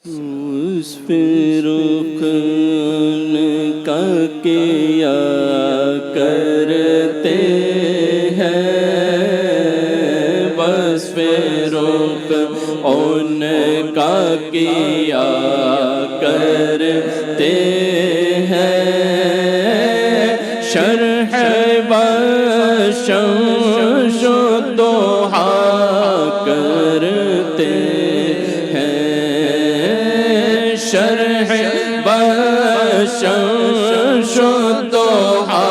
اس پہ رکن کا کیا کرتے ہیں، بس پہ رکن ان کا کیا کرتے ہیں، شرح بشمس و ضحا کرتے ہیں، شرح بشمس و ضحا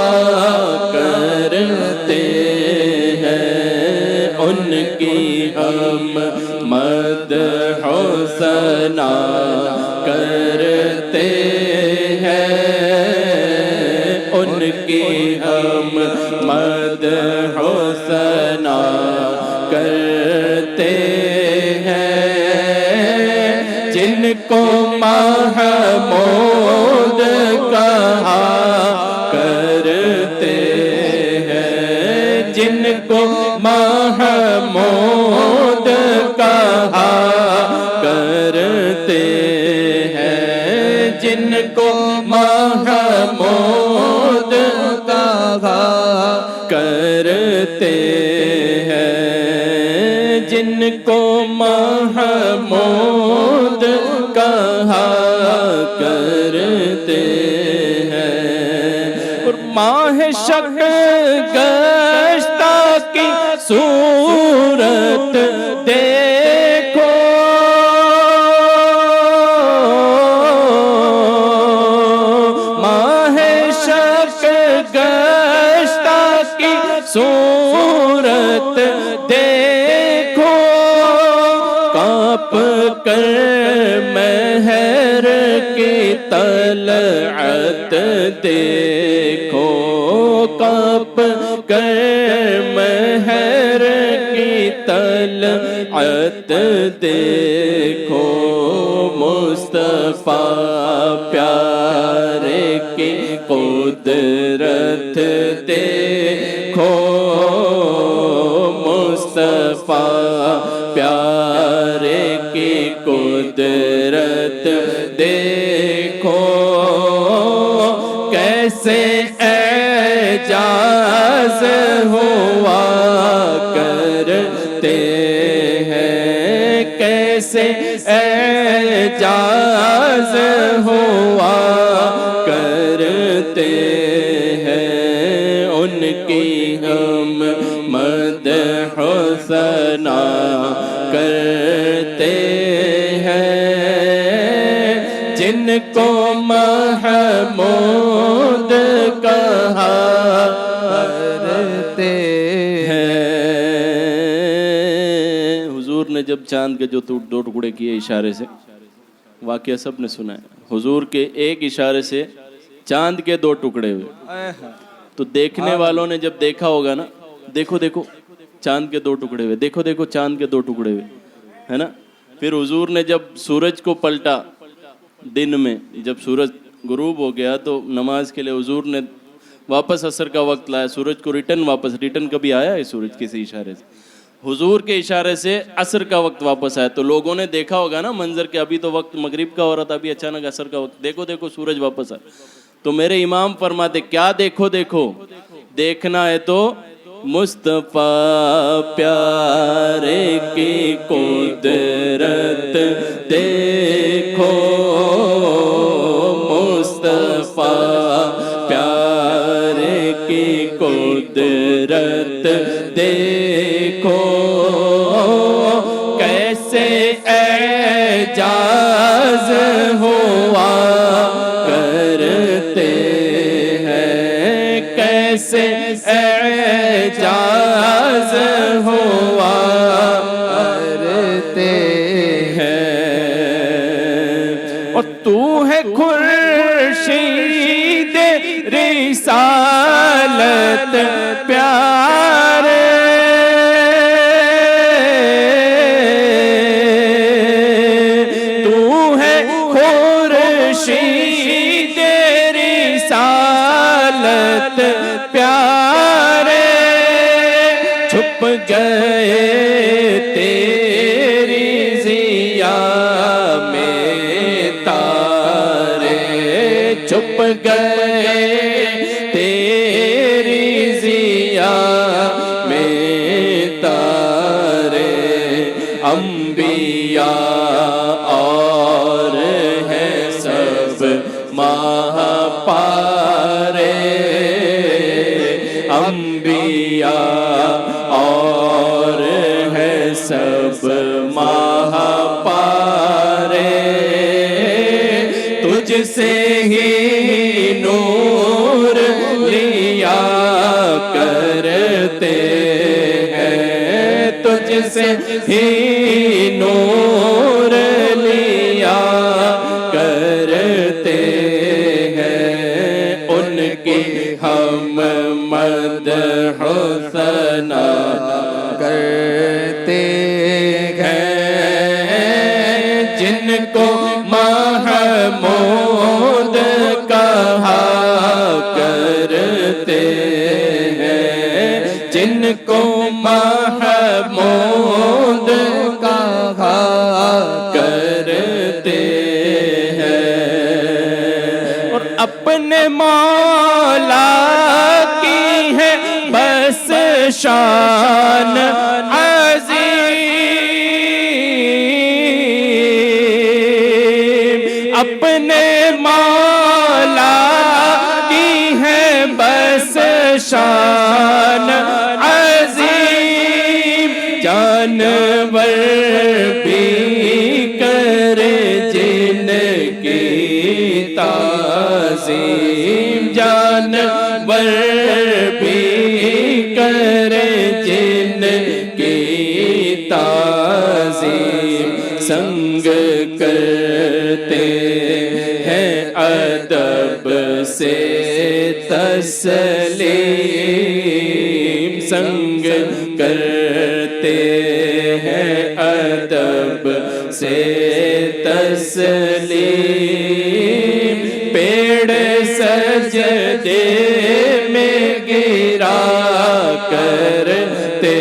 کرتے ہیں، ان کی ہم مدح و ثنا کرتے ہیں، ان کی ہم مدح و ثنا کرتے ہیں، جن کو محمود کہا کرتے ہیں، جن کو محمود کہا کرتے ہیں، جن کو محمود کہا کرتے ہیں، جن کو محمود کہا کرتے ہیں، اور ماہ شک گشتہ کی صورت دیکھو، ماہ شک گشتہ کی صورت دیکھو، کانپ کر مہر کی طلعت دیکھو، کانپ کر مہر کی طلعت دیکھو، مصطفیٰ پیارے کی قدرت دیکھو، مصطفیٰ پیارے کی قدرت دیکھو، کیسے اعجاز ہوا کرتے ہیں، کیسے اعجاز ہوا کرتے ہیں، ان کی ہم مدح و ثنا کرتے ہیں، جن کو محمود کہا کرتے ہیں۔ حضور نے جب چاند کے جو دو ٹکڑے کیے اشارے سے، واقعہ سب نے سنا ہے، حضور کے ایک اشارے سے چاند کے دو ٹکڑے ہوئے، تو دیکھنے والوں نے جب دیکھا ہوگا نا، دیکھو دیکھو چاند کے دو ٹکڑے ہوئے، دیکھو دیکھو چاند کے دو ٹکڑے ہوئے، ہے نا۔ پھر حضور نے جب سورج کو پلٹا دن میں، جب سورج غروب ہو گیا تو نماز کے لیے حضور نے واپس عصر کا وقت لایا، سورج کو ریٹرن کبھی آیا ہے سورج کسی اشارے سے؟ حضور کے اشارے سے عصر کا وقت واپس آیا، تو لوگوں نے دیکھا ہوگا نا منظر کہ ابھی تو وقت مغرب کا ہو رہا تھا، ابھی اچانک عصر کا وقت، دیکھو دیکھو سورج واپس آیا۔ تو میرے امام فرماتے کیا دیکھو دیکھو، دیکھنا ہے تو مصطفیٰ پیارے کی قدرت دیکھو، مصطفیٰ پیارے کی قدرت دیکھو، کیسے اعجاز ہوا کرتے ہیں، کیسے اعجاز ہوا کرتے ہیں، اور تو ہے خورشید رسالت پیارے، تو ہے خورشید رسالت پیارے، چھپ گئے تیری ضیا میں گئے تیری ضیا میں تارے انبیاء اور ہیں سب ماہ پارے انبیاء اور ہیں سب ماہ پارے تجھ سے ہی نور لیا کرتے ہیں تجھ سے ہی نور لیا کرتے ہیں ان کی ہم مدح و ثنا کرتے ہیں جن کو محمود کہا کرتے ہیں جن کو محمود کہا کرتے ہیں اور اپنے مولا کی ہے بس شان عظیم اپنے مولا کی ہے بس شان عظیم جانور بھی کرے جن کی تعظیم جانور بھی کرے جن کی تعظیم سنگ کرتے ہیں ادب سے تسلیم سنگ کرتے ہیں ادب سے تسلیم پیڑ سجدے میں گرا کرتے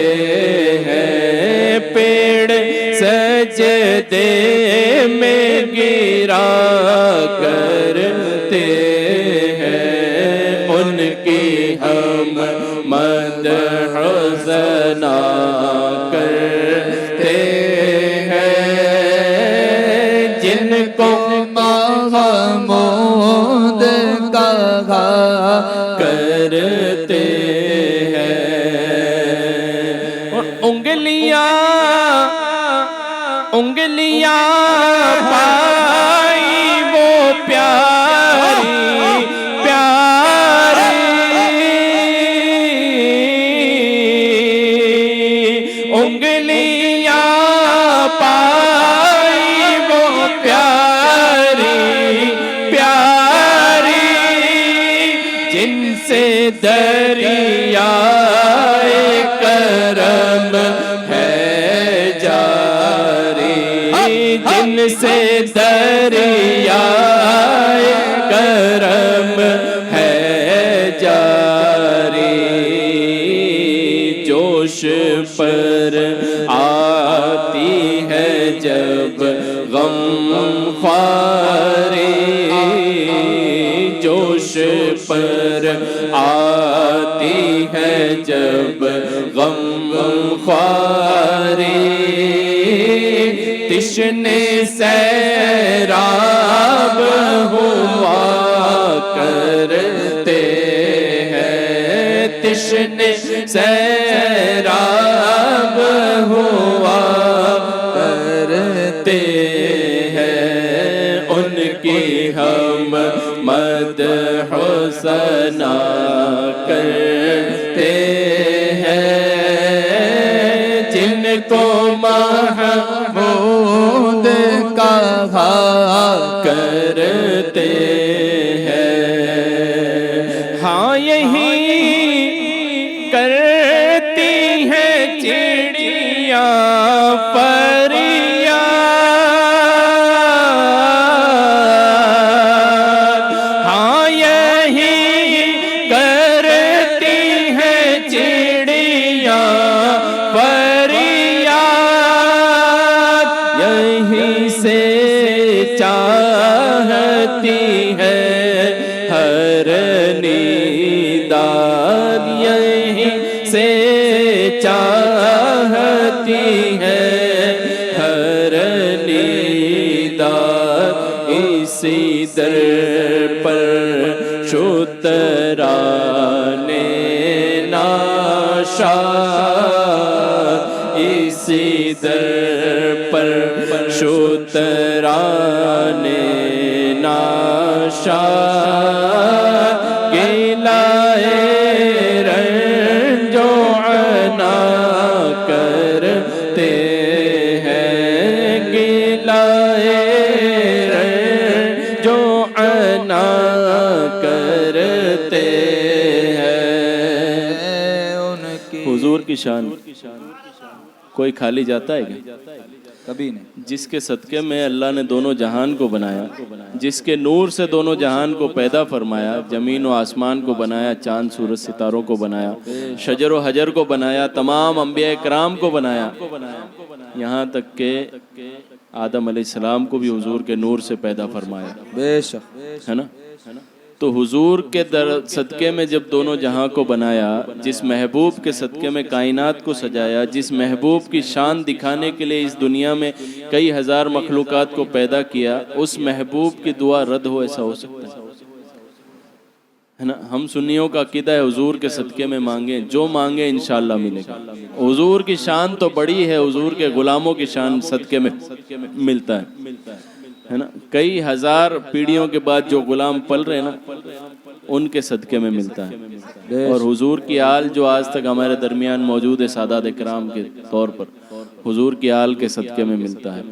ہیں پیڑ سجدے میں گرا کرتے ہیں ان کی ہم مدح و ثنا کرتے ہیں جن کو محمود کہا کرتے ہیں اور انگلیاں پائی وہ پیاری پیاری انگلیاں پائی وہ پیاری پیاری جن سے دریائے کرم ہے جاری جن سے دریائے کرم ہے جاری جوش پر آتی ہے جب غم خواری جوش پر آتی ہے جب غم خواری تشنے سیراب ہوا کرتے ہیں تشنے سیراب ہوا کرتے ہیں ان کی ہم مدح و ثنا کرتے ہیں جن کو محمود کہا کرتے ہیں ہاں یہی کرتی ہیں چڑیاں فریاد ہاں یہی کرتی ہیں چڑیاں فریاد یہیں سے چاہتی ہے سی در پر شتران ناشا گلائے رنج و عنا کرتے ہیں، گلائے رنج و عنا کرتے ہیں۔ حضور کی شان کوئی کھالی جاتا ہے کیا؟ کبھی نہیں۔ جس کے صدقے میں اللہ نے دونوں جہان کو بنایا، جس کے نور سے دونوں جہان کو پیدا فرمایا، زمین و آسمان کو بنایا، چاند سورج ستاروں کو بنایا، شجر و حجر کو بنایا، تمام انبیاء کرام کو بنایا، یہاں تک کہ آدم علیہ السلام کو بھی حضور کے نور سے پیدا فرمایا، بے شک ہے نا؟ تو حضور کے صدقے میں جب دونوں جہاں کو بنایا، جس محبوب کے صدقے میں کائنات کو سجایا، جس محبوب کی شان دکھانے کے لیے اس دنیا میں کئی ہزار مخلوقات کو پیدا کیا، اس محبوب کی دعا رد ہو ایسا ہو سکتا ہے نا؟ ہم سنیوں کا عقیدہ ہے حضور کے صدقے میں مانگیں، جو مانگیں انشاءاللہ ملے گا۔ حضور کی شان تو بڑی ہے، حضور کے غلاموں کی شان صدقے میں ملتا ہے نا؟ کئی ہزار پیڑھیوں کے بعد جو غلام پل رہے ہیں نا، ان کے صدقے میں ملتا ہے۔ اور حضور کی آل جو آج تک ہمارے درمیان موجود ہے سادات اکرام کے طور پر، حضور کی آل کے صدقے میں ملتا ہے۔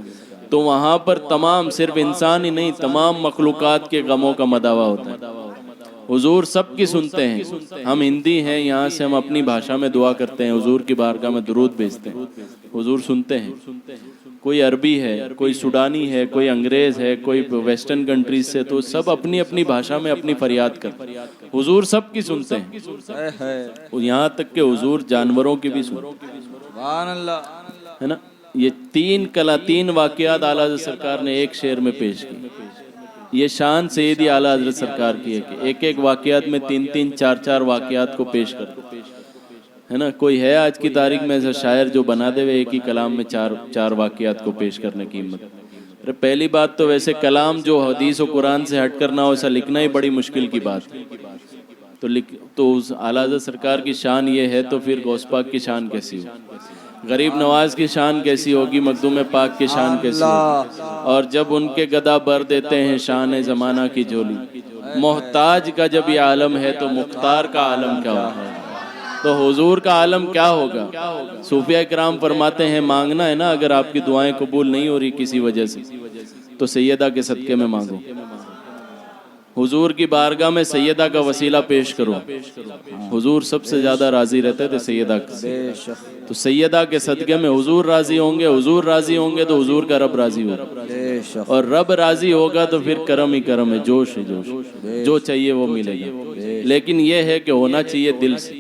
تو وہاں پر تمام، صرف انسان ہی نہیں، تمام مخلوقات کے غموں کا مداوا ہوتا ہے۔ حضور سب کی سنتے ہیں۔ ہم ہندی ہیں، یہاں سے ہم اپنی بھاشا میں دعا کرتے ہیں، حضور کی بارگاہ میں درود بھیجتے ہیں، حضور سنتے ہیں۔ کوئی عربی ہے، کوئی سوڈانی ہے، کوئی انگریز ہے، کوئی ویسٹرن کنٹریز سے، تو سب اپنی اپنی بھاشا میں اپنی فریاد کرتے ہیں، حضور سب کی سنتے ہیں، یہاں تک کہ حضور جانوروں کی بھی سنتے ہیں، سبحان اللہ، ہے نا؟ یہ تین واقعات اعلیٰ حضرت سرکار نے ایک شعر میں پیش کی۔ یہ شان سیدی اعلیٰ حضرت سرکار کی ہے کہ ایک واقعات میں تین چار واقعات کو پیش کرتے ہے نا؟ کوئی ہے آج کی تاریخ میں ایسا شاعر جو بنا دے ہوئے ایک ہی کلام میں چار واقعات کو پیش کرنے کی ہمت؟ پہلی بات تو ویسے کلام جو حدیث و قرآن سے ہٹ کرنا ہو، ایسا لکھنا ہی بڑی مشکل کی بات ہے۔ تو اس اعلیٰ حضرت سرکار کی شان یہ ہے، تو پھر غوث پاک کی شان کیسی ہو؟ غریب نواز کی شان کیسی ہوگی؟ مخدوم پاک کی شان کیسی ہوگی؟ اور جب ان کے گدا بھر دیتے ہیں شان زمانہ کی جھولی، محتاج کا جب یہ عالم ہے تو مختار کا عالم کیا ہوگا؟ تو حضور کا عالم کیا ہوگا؟ صوفیہ کرام فرماتے ہیں مانگنا ہے نا، اگر آپ کی دعائیں قبول نہیں ہو رہی کسی وجہ سے، تو سیدہ کے صدقے میں مانگو، حضور کی بارگاہ میں سیدہ کا وسیلہ پیش کرو۔ حضور سب سے زیادہ راضی رہتے تھے سیدہ سے، تو سیدہ کے صدقے میں حضور راضی ہوں گے، حضور راضی ہوں گے تو حضور کا رب راضی ہوگا، اور رب راضی ہوگا تو پھر کرم ہی کرم ہے، جوش ہے جوش، جو چاہیے وہ ملے گا۔ لیکن یہ ہے کہ ہونا چاہیے دل سے۔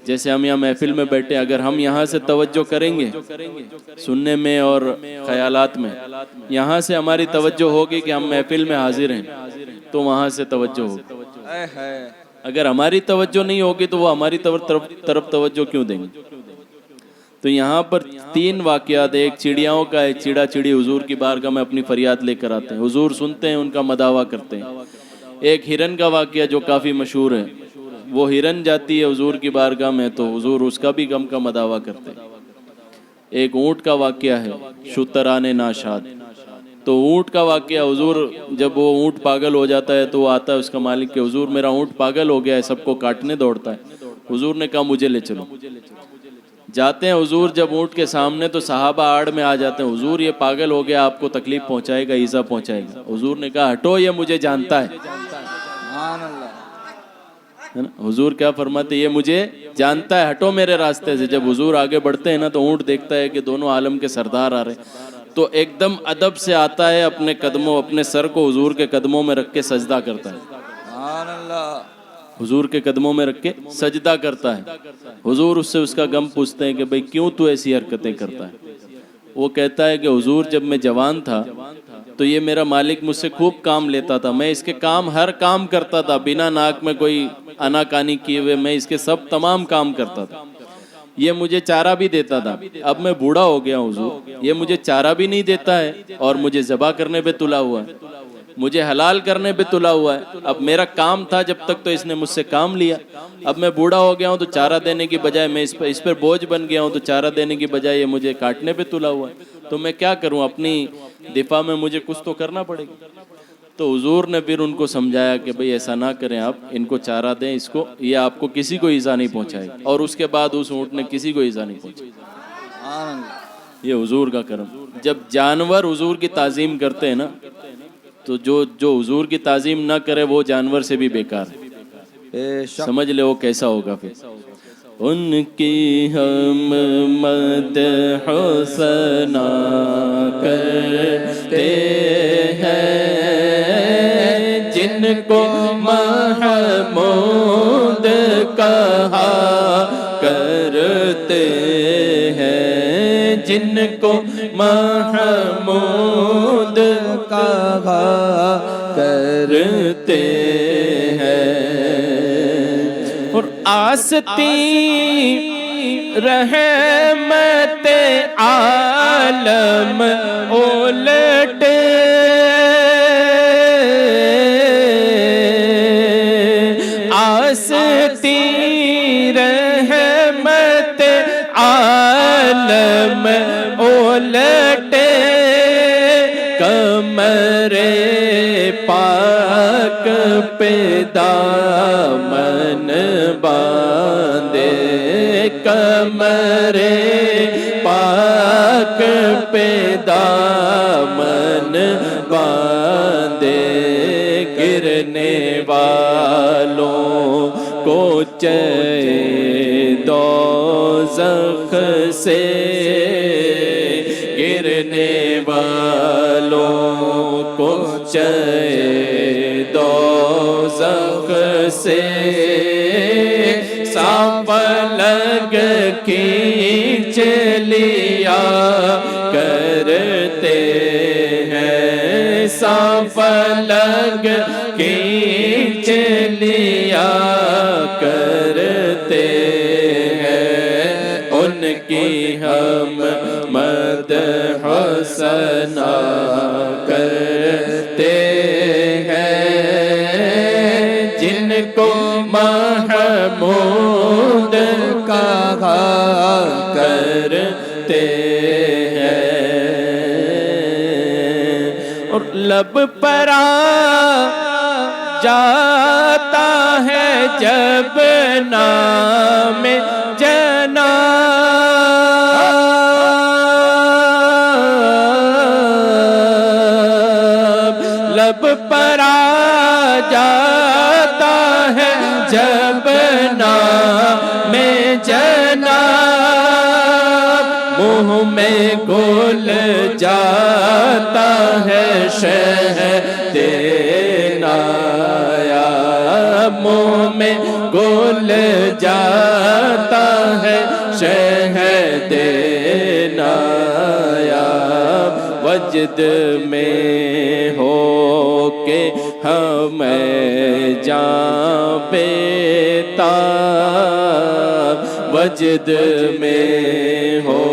جیسے ہم یہاں محفل میں بیٹھے، اگر ہم یہاں سے توجہ کریں گے سننے میں اور خیالات میں، یہاں سے ہماری توجہ ہوگی کہ ہم محفل میں حاضر ہیں، تو وہاں سے توجہ ہوگی۔ اگر ہماری توجہ نہیں ہوگی تو وہ ہماری طرف توجہ کیوں دیں گے؟ تو یہاں پر تین واقعات، ایک چڑیاؤں کا ہے، چڑا چڑی حضور کی بارگاہ میں اپنی فریاد لے کر آتے ہیں، حضور سنتے ہیں، ان کا مداوا کرتے ہیں۔ ایک ہرن کا واقعہ جو کافی مشہور ہے، وہ ہرن جاتی ہے حضور کی بارگاہ میں تو حضور اس کا بھی غم کا مداوا کرتے ہیں۔ ایک اونٹ کا واقعہ ہے، شتران ناشاد، تو اونٹ کا واقعہ، حضور جب وہ اونٹ پاگل ہو جاتا ہے تو وہ آتا ہے اس کا مالک کہ حضور میرا اونٹ پاگل ہو گیا ہے، سب کو کاٹنے دوڑتا ہے۔ حضور نے کہا مجھے لے چلو۔ جاتے ہیں حضور جب اونٹ کے سامنے تو صحابہ آڑ میں آ جاتے ہیں، حضور یہ پاگل ہو گیا، آپ کو تکلیف پہنچائے گا، ایذا پہنچائے گا۔ حضور نے کہا ہٹو، یہ مجھے جانتا ہے۔ حضور کیا فرماتے؟ یہ مجھے جانتا ہے، ہٹو میرے راستے سے۔ جب حضور آگے بڑھتے ہیں نا تو اونٹ دیکھتا ہے کہ دونوں عالم کے سردار آ رہے ہیں، تو ایک دم ادب سے آتا ہے، اپنے سر کو حضور کے قدموں میں رکھ کے سجدہ کرتا ہے، حضور کے قدموں میں رکھ کے سجدہ کرتا ہے۔ حضور اس سے اس کا غم پوچھتے ہیں کہ بھئی کیوں تو ایسی حرکتیں کرتا ہے؟ وہ کہتا ہے کہ حضور جب میں جوان تھا تو یہ میرا مالک مجھ سے خوب کام لیتا تھا، میں اس کے ہر کام کرتا تھا، بنا ناک میں کوئی اناکانی کیے ہوئے میں اس کے سب تمام کام کرتا تھا، یہ مجھے چارہ بھی دیتا تھا۔ اب میں بوڑھا ہو گیا حضور، یہ مجھے چارہ بھی نہیں دیتا ہے اور مجھے ذبح کرنے پہ تلا ہوا ہے، مجھے حلال کرنے پہ تلا ہوا ہے. اب میرا کام تھا جب تک تو اس نے مجھ سے کام لیا. اب میں بوڑھا ہو گیا ہوں تو چارہ دینے کی بجائے میں اس پر بوجھ بن گیا ہوں تو چارہ دینے کی بجائے یہ مجھے کاٹنے پہ تلا ہوا ہے. تو میں کیا کروں؟ اپنی دفاع میں مجھے کچھ تو کرنا پڑے گا. تو حضور نے پھر ان کو سمجھایا کہ بھئی ایسا نہ کریں، آپ ان کو چارہ دیں، اس کو، یہ آپ کو کسی کو ایذا نہیں پہنچائے گا. اور اس کے بعد اس اونٹ نے کسی کو ایذا نہیں پہنچائی. یہ حضور کا کرم. جب جانور حضور کی تعظیم کرتے ہیں نا تو جو حضور کی تعظیم نہ کرے وہ جانور سے بھی بیکار ہے. بے شک. سمجھ لے وہ کیسا ہوگا پھر. ان کی ہم مدح ثنا کرتے ہیں جن کو محمود کہا کرتے ہیں، جن کو محمود کہا کرتے ہیں. اور آستی رحمت عالم الٹے آستی رحمت عالم الٹے کمر پاک پہ دامن باندھے، کمر پاک پہ دامن باندھے، گرنے والوں کو دوزخ سے، گرنے والوں کو دوزخ سے، سانپ لگ کھینچ لیا کرتے ہیں، سانپ لگ کھینچ لیا کرتے ہیں. ان کی ہم مدح ثنا کرتے ہیں جن کو محمود کہا کرتے ہیں. اور لب پر آ جاتا ہے جب نام جناب، لب پر آ جاتا ہے جب نام جناب، منہ میں گھل جاتا ہے شہد نایاب، منہ میں گھل جاتا ہے شہد نایاب. وجد میں ہو کے ہمیں جاں بیتاب، وجد میں ہو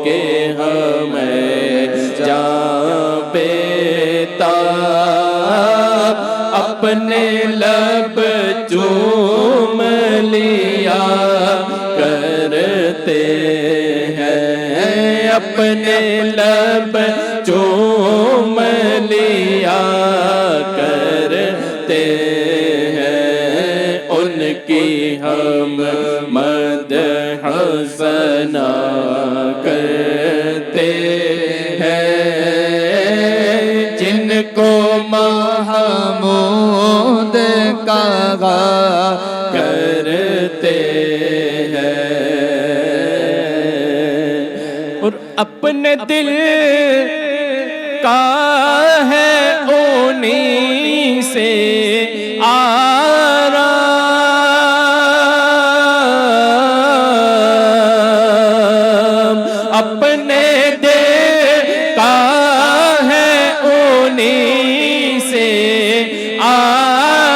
کے ہمیں جاں بیتاب، اپنے لب چوم لیا کرتے ہیں، اپنے لب چوم لیا کرتے ہیں. ان کی ہم مدح ثنا کرتے ہیں جن کو محمود کہا کرتے ہیں. اور اپنے دل کا ہے انہی سے آرام، اپنے دل کا ہے انہی سے آرام،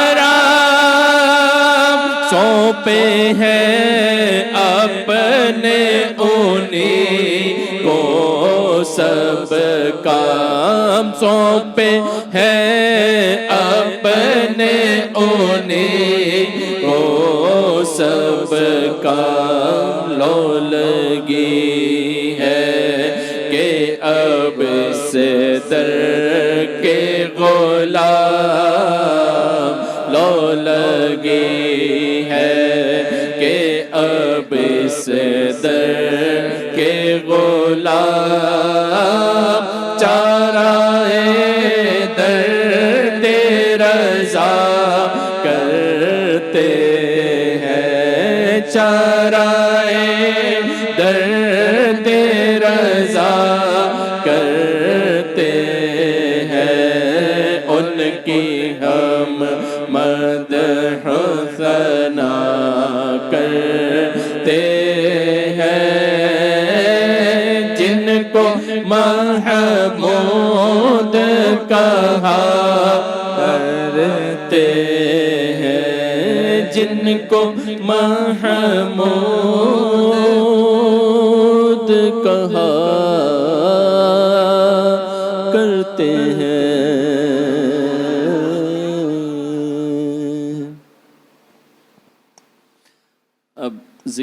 سونپے ہیں اپنے انہی کو سب کام سونپے ہیں اپنے انہیں کو سب کام لو لگی ہے کہ اب سے در کے غلام لو لگی ہے کہ اب سے در کے غلام چارائے درد رضا کرتے ہیں چارائے درد رضا کرتے ہیں ان کی ہم مدح ثنا کرتے ہیں جن کو محمود کہا کرتے ہیں جن کو محمود کہا کرتے ہیں. اب ذکر